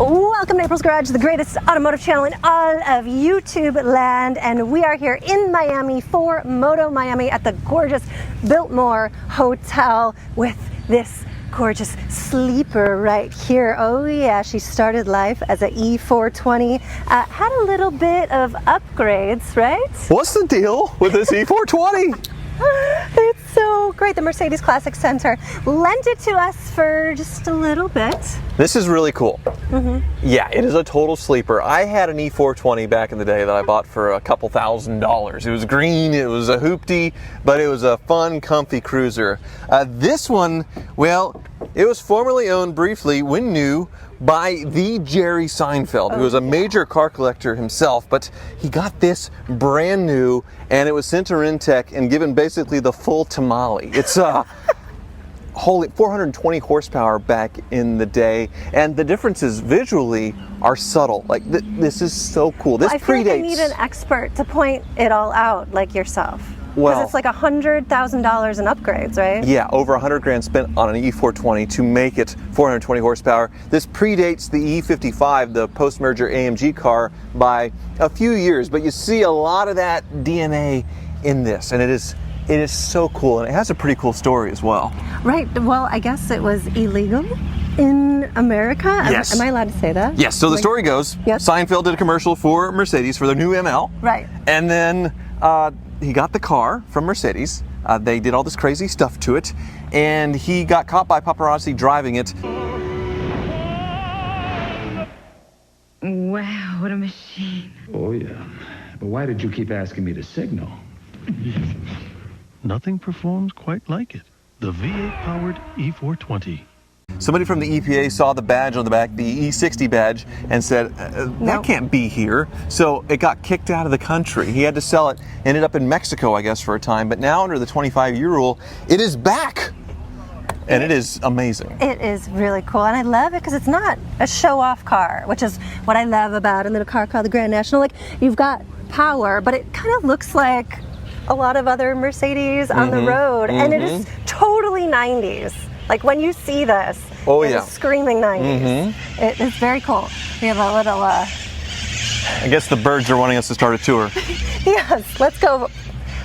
Welcome to April's Garage, the greatest automotive channel in all of YouTube land, and we are here in Miami for Moto Miami at the gorgeous Biltmore Hotel with this gorgeous sleeper right here. Oh yeah, she started life as an E420, had a little bit of upgrades, right? What's the deal with this E420? It's so great. The Mercedes Classic Center lent it to us for just a little bit. This is really cool. Yeah, it is a total sleeper. I had an E420 back in the day that I bought for a couple $1,000s. It was green, it was a hoopty, but it was a fun, comfy cruiser. This one, well, it was formerly owned briefly, when new, by the Jerry Seinfeld, who was a major car collector himself, but he got this brand new and it was sent to Renntech and given basically the full tamale. It's holy 420 horsepower back in the day, and the differences visually are subtle. Like this is so cool. This I feel predates. like I need an expert to point it all out, like yourself. Well, because it's like $100,000 in upgrades, right? Yeah, over 100 grand spent on an E420 to make it 420 horsepower. This predates the E55, the post-merger AMG car, by a few years, but you see a lot of that DNA in this, and it is so cool, and it has a pretty cool story as well. Right. Well, I guess it was illegal in America. Yes. Am I allowed to say that? Yes. So the story goes, Seinfeld did a commercial for Mercedes for their new ML. Right. And then he got the car from Mercedes. They did all this crazy stuff to it, and he got caught by paparazzi driving it. Wow, what a machine. Oh, yeah. But why did you keep asking me to signal? Nothing performs quite like it. The V8-powered E420. Somebody from the EPA saw the badge on the back, the E60 badge, and said, that can't be here. So it got kicked out of the country. He had to sell it. Ended up in Mexico, I guess, for a time. But now, under the 25-year rule, it is back. And it is amazing. It is really cool, and I love it because it's not a show-off car, which is what I love about a little car called the Grand National. Like, you've got power, but it kind of looks like a lot of other Mercedes on the road, and it is totally 90s. Like, when you see this, it's screaming 90s. It's very cool. We have a little, I guess the birds are wanting us to start a tour. Yes, let's go.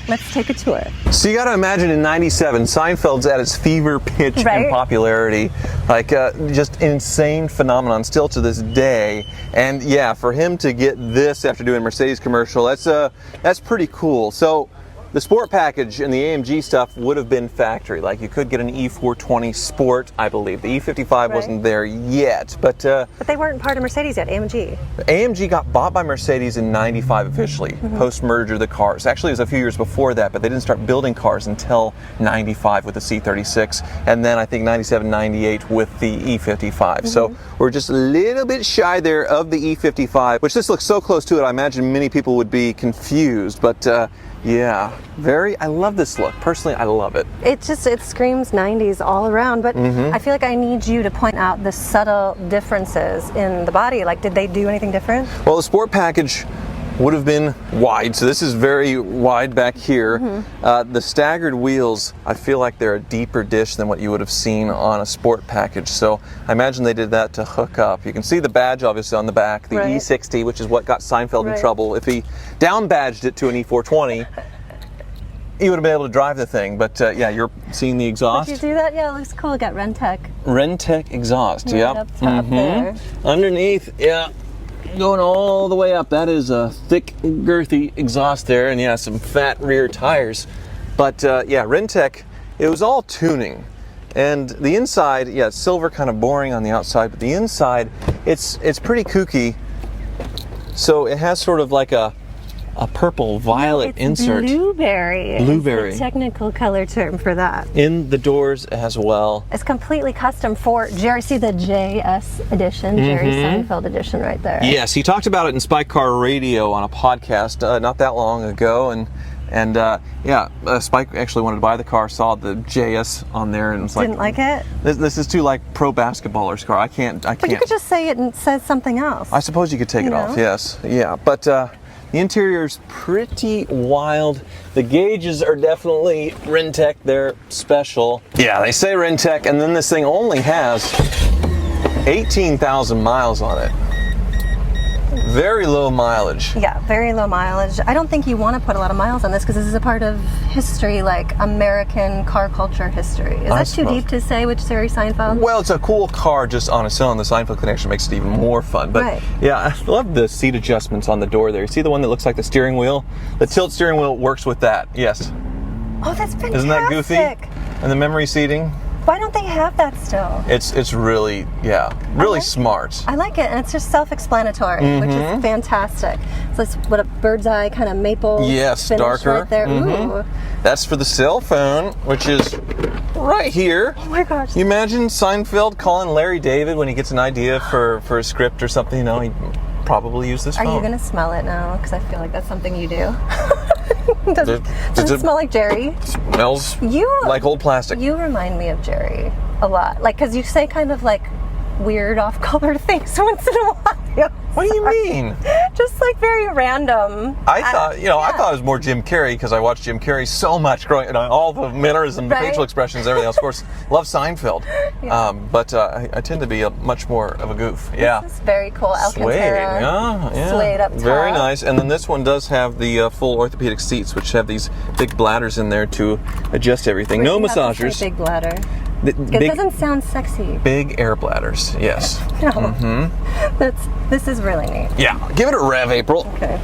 Let's take a tour. So you got to imagine in '97, Seinfeld's at its fever pitch in popularity, like just insane phenomenon still to this day. And yeah, for him to get this after doing a Mercedes commercial, that's pretty cool. So the sport package and the AMG stuff would have been factory. Like, you could get an E420 Sport, I believe. The E55 wasn't there yet, but they weren't part of Mercedes yet, AMG. AMG got bought by Mercedes in '95 officially, post-merger the cars. Actually, it was a few years before that, but they didn't start building cars until '95 with the C36, and then I think '97, '98 with the E55. So we're just a little bit shy there of the E55, which this looks so close to it, I imagine many people would be confused, but yeah, I love this look. Personally, I love it. It screams 90s all around, but I feel like I need you to point out the subtle differences in the body. Like, did they do anything different? Well, the sport package would have been wide, so this is very wide back here. The staggered wheels, I feel like they're a deeper dish than what you would have seen on a sport package, so I imagine they did that to hook up. You can see the badge obviously on the back, the E60, which is what got Seinfeld in trouble. If he down badged it to an E420, he would have been able to drive the thing, but yeah, you're seeing the exhaust. Did you do that? Yeah, it looks cool. It got Renntech. Renntech exhaust, Right up top there. Underneath, yeah. Going all the way up, that is a thick, girthy exhaust there, and yeah, some fat rear tires. But yeah, Renntech, it was all tuning. And the inside, yeah, it's silver, kind of boring on the outside, but the inside, it's pretty kooky. So it has sort of like a purple violet insert. Blueberry. Blueberry. Is the technical color term for that. In the doors as well. It's completely custom for Jerry. See the JS edition, Jerry Seinfeld edition right there. Yes, he talked about it in Spike Car Radio on a podcast not that long ago, and yeah, Spike actually wanted to buy the car, saw the JS on there, and was like, didn't like it. This is too like pro basketballer's car. I can't. But you could just say it and says something else. I suppose you could take it off. Yes, yeah, but. The interior is pretty wild. The gauges are definitely Renntech. They're special. Yeah, they say Renntech, and then this thing only has 18,000 miles on it. Very low mileage. Yeah, very low mileage. I don't think you want to put a lot of miles on this because this is a part of history, like American car culture history. Is that too deep to say with Jerry Seinfeld? Well, it's a cool car just on its own. The Seinfeld connection makes it even more fun. But right. Yeah, I love the seat adjustments on the door there. You see the one that looks like the steering wheel? The tilt steering wheel works with that. Yes. Oh, that's fantastic. Isn't that goofy? And the memory seating? Why don't they have that still? It's really, really smart. I like it, and it's just self-explanatory, which is fantastic. So it's what a bird's eye kind of maple finish darker. right there. Ooh. That's for the cell phone, which is right here. Oh my gosh. You imagine Seinfeld calling Larry David when he gets an idea for a script or something, you know, he'd probably use this phone. Are you going to smell it now? Because I feel like that's something you do. Does it smell like Jerry? Smells like old plastic. You remind me of Jerry a lot. Like, because you say kind of like weird off-color things once in a while. What do you mean? Just like very random. I thought it was more Jim Carrey because I watched Jim Carrey so much growing, all the mannerisms, facial expressions, everything else. Of course, love Seinfeld. Yeah. But I tend to be much more of a goof. Yeah. This is very cool. Alcantara. Suede. Suede up top. Very nice. And then this one does have the full orthopedic seats, which have these big bladders in there to adjust everything. No massagers. Big bladder. It doesn't sound sexy. Big air bladders, yes. No. This is really neat. Yeah, give it a rev, April. Okay.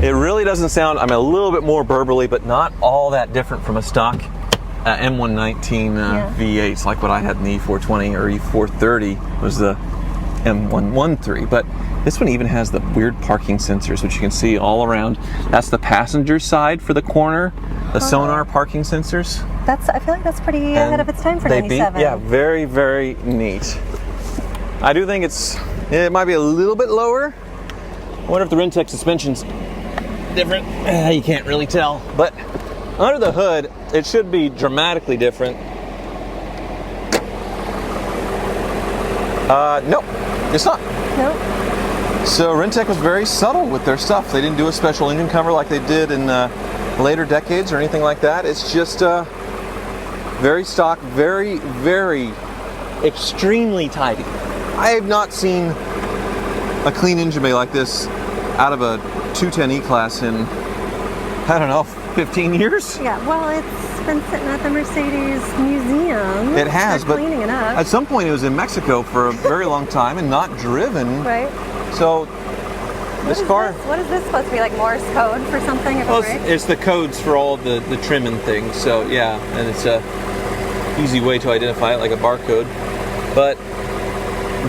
It really doesn't sound, I'm a little bit more burbly, but not all that different from a stock M119 V8s, like what I had in the E420 or E430 was the M113. But this one even has the weird parking sensors, which you can see all around. That's the passenger side for the corner, the sonar parking sensors. I feel like that's pretty ahead of its time for 97. Very, very neat. I do think it might be a little bit lower. I wonder if the Renntech suspension's different. You can't really tell. But under the hood, it should be dramatically different. No, it's not. No. So Renntech was very subtle with their stuff. They didn't do a special engine cover like they did in later decades or anything like that. It's just very stock, very, very extremely tidy. I have not seen a clean engine bay like this out of a 210 E-Class in, I don't know, 15 years? Yeah, well, it's been sitting at the Mercedes Museum. It has, but cleaning it up. At some point it was in Mexico for a very long time and not driven. Right. So this car... What is this supposed to be, like Morse code for something? Well, it's the codes for all the trim and things, so yeah, and it's a easy way to identify it, like a barcode. But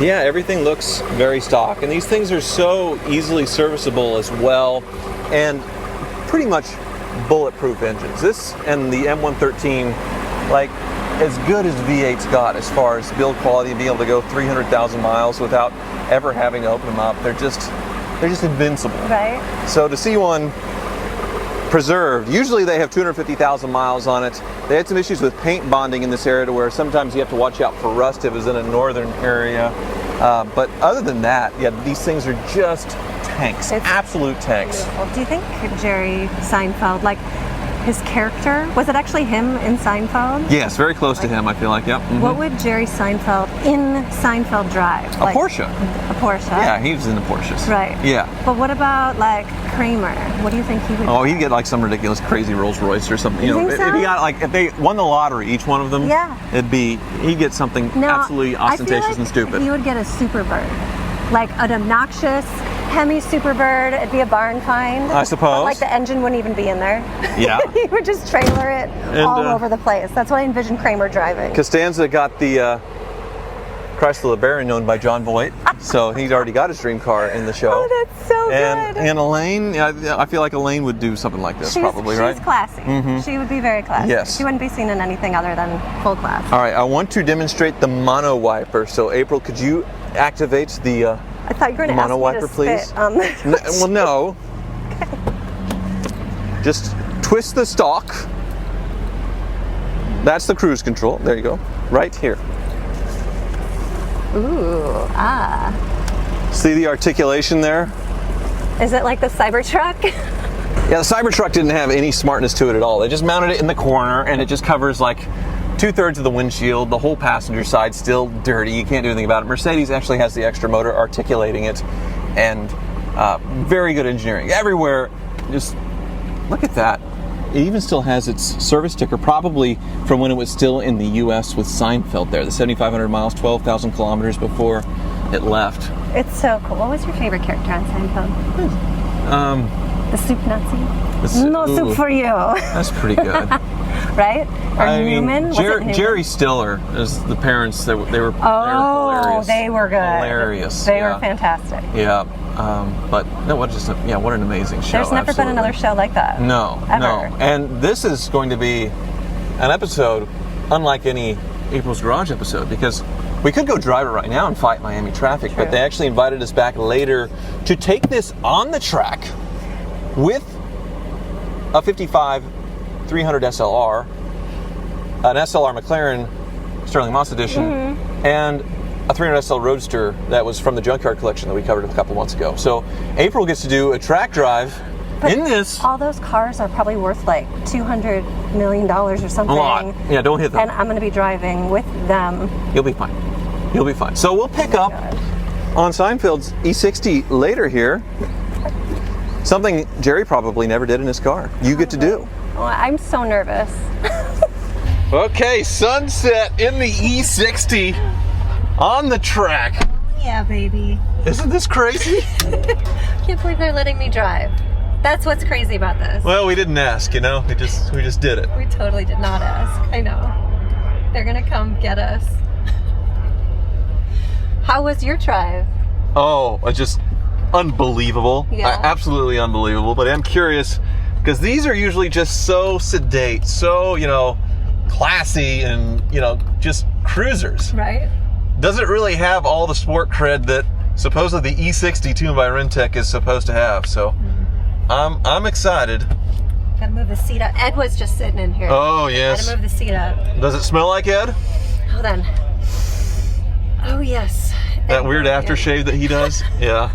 yeah, everything looks very stock, and these things are so easily serviceable as well, and pretty much bulletproof engines. This and the M113, like as good as V8's got as far as build quality and being able to go 300,000 miles without ever having to open them up. They're just invincible. Right. So to see one preserved, usually they have 250,000 miles on it. They had some issues with paint bonding in this area to where sometimes you have to watch out for rust if it was in a northern area. But other than that, yeah, these things are just tanks, absolute tanks. Beautiful. Do you think Jerry Seinfeld, like his character, was it actually him in Seinfeld? Yes, very close to him, I feel like, yep. Mm-hmm. What would Jerry Seinfeld in Seinfeld drive? A Porsche. A Porsche? Yeah, he was in the Porsches. Right. Yeah. But what about like Kramer? What do you think he would he'd get like some ridiculous crazy Rolls Royce or something. You think so? If he got if they won the lottery, each one of them, he'd get something absolutely ostentatious and stupid. He would get a Superbird. Like an obnoxious Hemi Superbird. It'd be a barn find. I suppose. But like the engine wouldn't even be in there. Yeah. He would just trailer it all over the place. That's what I envision Kramer driving. Costanza got the Chrysler LeBaron owned by John Voight, so he's already got his dream car in the show. Oh, that's so good. And Elaine, I feel like Elaine would do something like this, probably, right? She's classy. Mm-hmm. She would be very classy. Yes. She wouldn't be seen in anything other than full class. All right, I want to demonstrate the mono wiper. So, April, could you activate the I thought you were going to ask me to please? spit on this. Well, no. Okay. Just twist the stalk. That's the cruise control. There you go. Right here. Ooh, See the articulation there? Is it like the Cybertruck? Yeah, the Cybertruck didn't have any smartness to it at all. They just mounted it in the corner, and it just covers like 2/3 of the windshield. The whole passenger side still dirty. You can't do anything about it. Mercedes actually has the extra motor articulating it, and very good engineering everywhere. Just look at that. It even still has its service sticker, probably from when it was still in the U.S. with Seinfeld there. The 7,500 miles, 12,000 kilometers before it left. It's so cool. What was your favorite character on Seinfeld? The soup Nazi? No soup for you. That's pretty good. Right? Or Newman? Was it Newman? Jerry Stiller is the parents. They were hilarious. They were good. Hilarious. They were fantastic. Yeah. But no, what an amazing show. There's never been another show like that. No, ever. No. And this is going to be an episode unlike any April's Garage episode, because we could go drive it right now and fight Miami traffic, True. but they actually invited us back later to take this on the track with a 55 300 SLR, an SLR McLaren Sterling Moss edition, and a 300 SL Roadster that was from the Junkyard collection that we covered a couple months ago. So April gets to do a track drive in this. All those cars are probably worth like $200 million or something. A lot. Yeah, don't hit them. And I'm going to be driving with them. You'll be fine. You'll be fine. So we'll pick up on Seinfeld's E60 later here. Something Jerry probably never did in his car. You get to do. Oh, I'm so nervous. Okay, sunset in the E60 on the track. Yeah, baby. Isn't this crazy? I can't believe they're letting me drive. That's what's crazy about this. Well, we didn't ask, you know. We just did it. We totally did not ask. I know. They're gonna come get us. How was your drive? Oh, just unbelievable. Yeah. Absolutely unbelievable. But I'm curious, because these are usually just so sedate, so, classy, and, just cruisers. Right? Doesn't really have all the sport cred that supposedly the E60 tuned by Renntech is supposed to have. So I'm excited. Gotta move the seat up. Ed was just sitting in here. Oh, yes. Gotta move the seat up. Does it smell like Ed? Hold on. Oh, yes. That weird aftershave that he does? Yeah.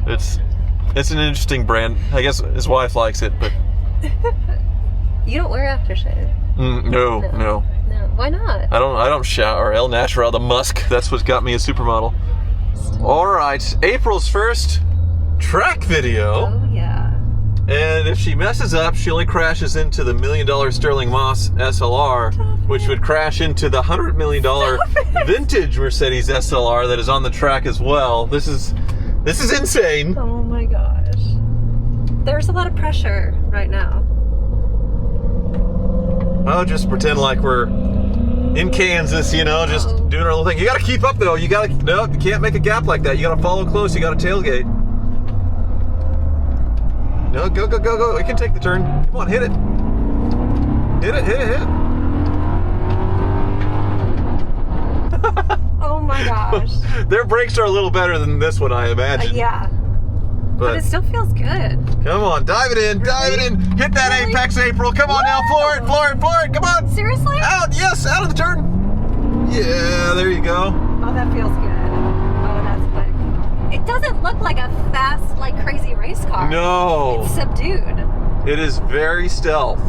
It's an interesting brand. I guess his wife likes it, but... You don't wear aftershave? No. No. Why not? I don't shower. El Natural, the musk. That's what got me a supermodel. All right, April's first track video. Oh, yeah. And if she messes up, she only crashes into the $1 million Sterling Moss SLR, which would crash into the $100 million vintage Mercedes SLR that is on the track as well. This is insane. Oh my gosh. There's a lot of pressure right now. Oh, just pretend like we're in Kansas, just doing our little thing. You gotta keep up though. You can't make a gap like that. You gotta follow close. You gotta tailgate. No, go. We can take the turn. Come on, hit it. Hit it. Oh my gosh. Their brakes are a little better than this one, I imagine. Yeah. But it still feels good. Come on, dive it in. Hit that Really? apex, April. Come on now, floor it. Come on. Seriously? Out, yes, out of the turn. Yeah, there you go. Oh, that feels good. Oh, that's quick. It doesn't look like a fast, crazy race car. No. It's subdued. It is very stealth.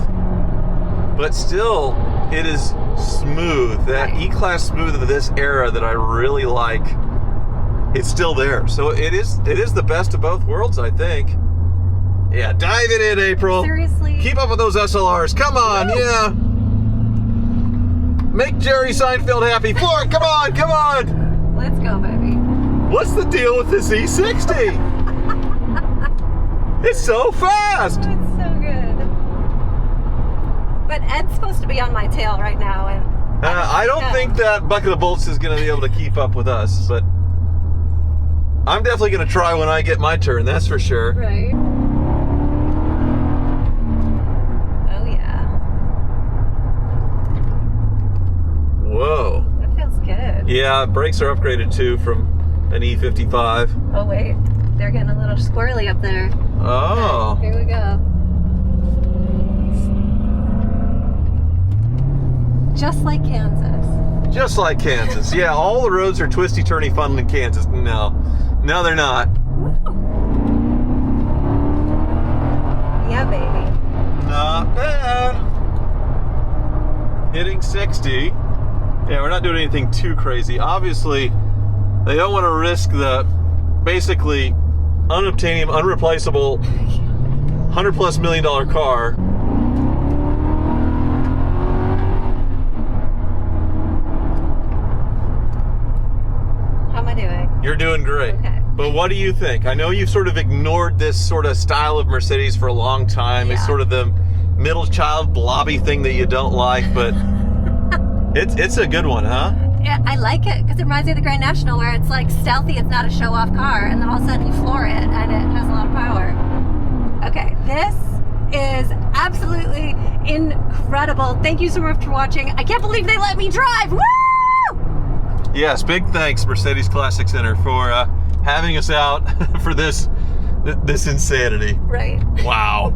But still, it is smooth. That E-Class smooth of this era that I really like. It's still there. So it is the best of both worlds, I think. Yeah, dive it in, April. Seriously? Keep up with those SLRs. Come on, yeah. Make Jerry Seinfeld happy. Floor it, come on. Let's go, baby. What's the deal with this E60? It's so fast. It's so good. But Ed's supposed to be on my tail right now, and I don't think that bucket of bolts is going to be able to keep up with us, but I'm definitely going to try when I get my turn, that's for sure. Right. Oh, yeah. Whoa. That feels good. Yeah, brakes are upgraded too from an E55. Oh, wait. They're getting a little squirrely up there. Oh. Here we go. Just like Kansas. Just like Kansas. Yeah, all the roads are twisty, turny, fun in Kansas. No, they're not. hitting 60. Yeah, we're not doing anything too crazy. Obviously, they don't want to risk the basically unobtainium, unreplaceable $100+ million car. How am I doing? You're doing great. Okay. But what do you think? I know you've sort of ignored this sort of style of Mercedes for a long time. It's Yeah. sort of the middle child blobby thing that you don't like, but it's a good one, huh? Yeah, I like it because it reminds me of the Grand National, where it's like stealthy, it's not a show-off car, and then all of a sudden you floor it and it has a lot of power. Okay, this is absolutely incredible. Thank you so much for watching. I can't believe they let me drive. Woo! Yes, big thanks, Mercedes Classic Center, for having us out for this insanity. Right. Wow.